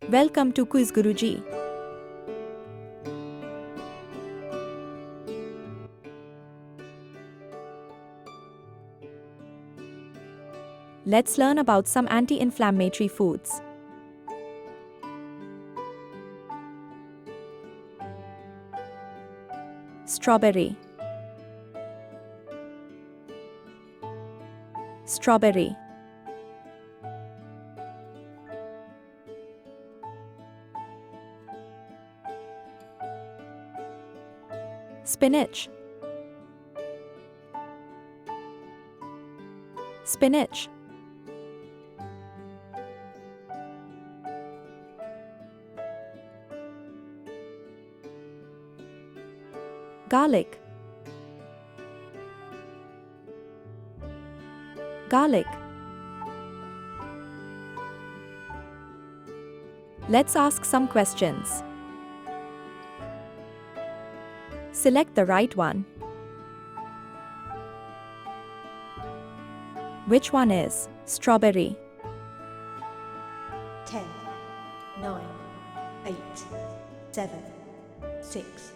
Welcome to QuizGuruji. Let's learn about some anti-inflammatory foods. Strawberry. Strawberry. Spinach. Spinach. Garlic. Garlic. Let's ask some questions. Select the right one. Which one is strawberry? 10, 9, 8, 7, 6,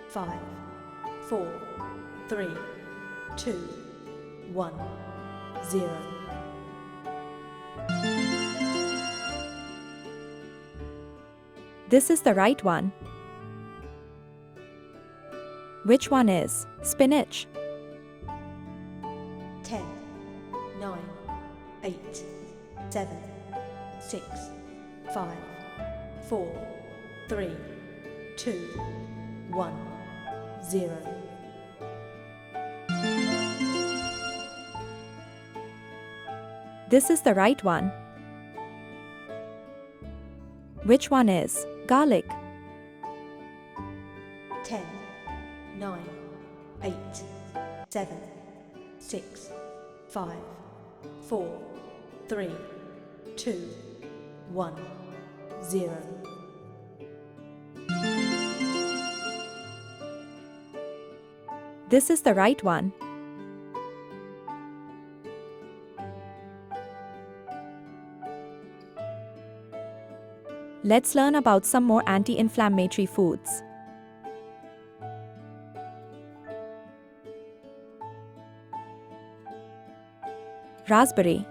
5, 4, 3, 2, 1, 0. This is the right one. Which one is spinach? 10, 9, 8, 7, 6, 5, 4, 3, 2, 1, 0. This is the right one. Which one is garlic? 10, 9, 8, 7, 6, 5, 4, 3, 2, 1, 0. This is the right one. Let's learn about some more anti-inflammatory foods. Raspberry.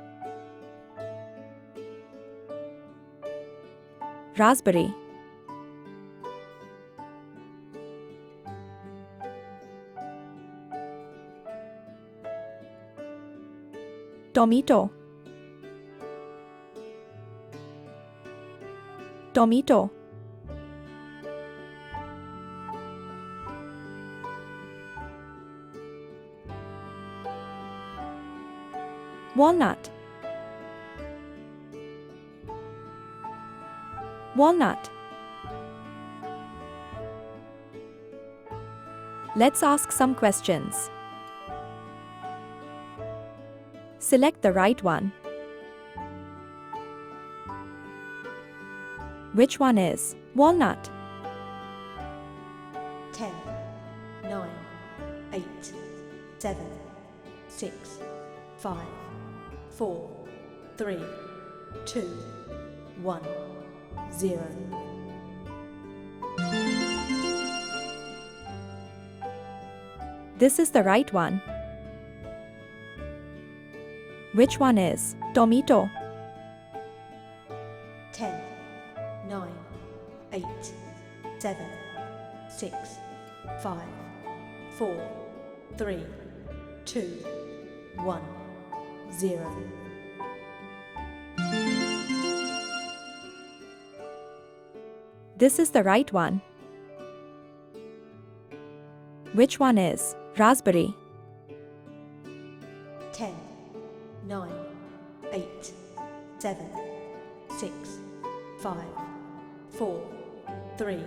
Raspberry. Tomato. Tomato. Walnut. Walnut. Let's ask some questions. Select the right one. Which one is walnut? 10, 9, 8, 7, 6, 5, 4, 3, 2, 1, 0. This is the right one. Which one is tomato? 10, 9, 8, 7, 6, 5, 4, 3, 2, 1, 0. This is the right one. Which one is raspberry? 10, 9, 8, 7, 6, 5, 4, 3,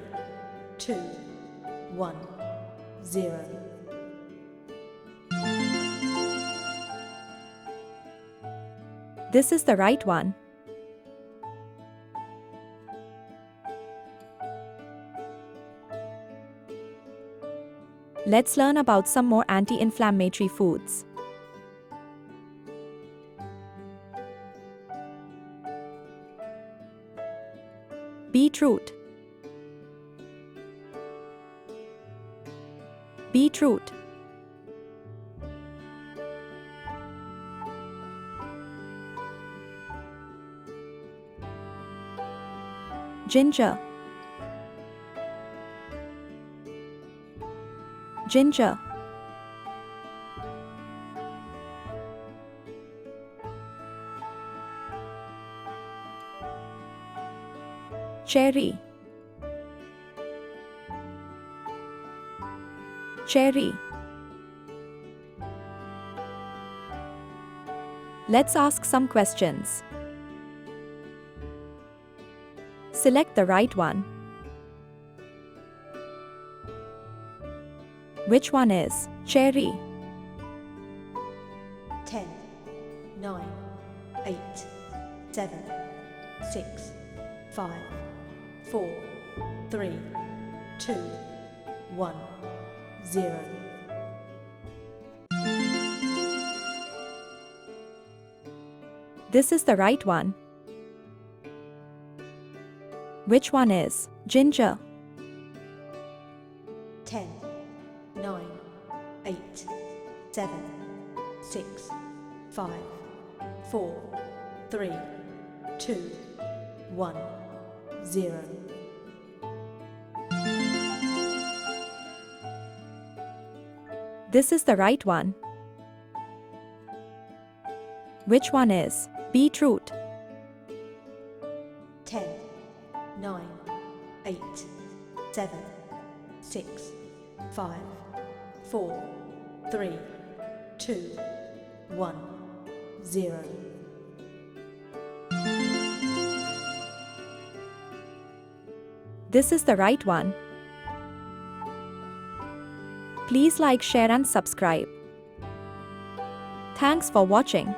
2, 1, 0. This is the right one. Let's learn about some more anti-inflammatory foods. Beetroot. Beetroot. Ginger. Ginger. Cherry. Cherry. Let's ask some questions. Select the right one. Which one is cherry? 10, 9, 8, 7, 6, 5, 4, 3, 2, 1, 0. This is the right one. Which one is ginger? 10, 9, 8, 7, 6, 5, 4, 3, 2, 1, 0. This is the right one. Which one is beetroot? 10, 9, 8, 7, 6, 5, 4, 3, 2, 1, 0. This is the right one. Please like, share and subscribe. Thanks for watching.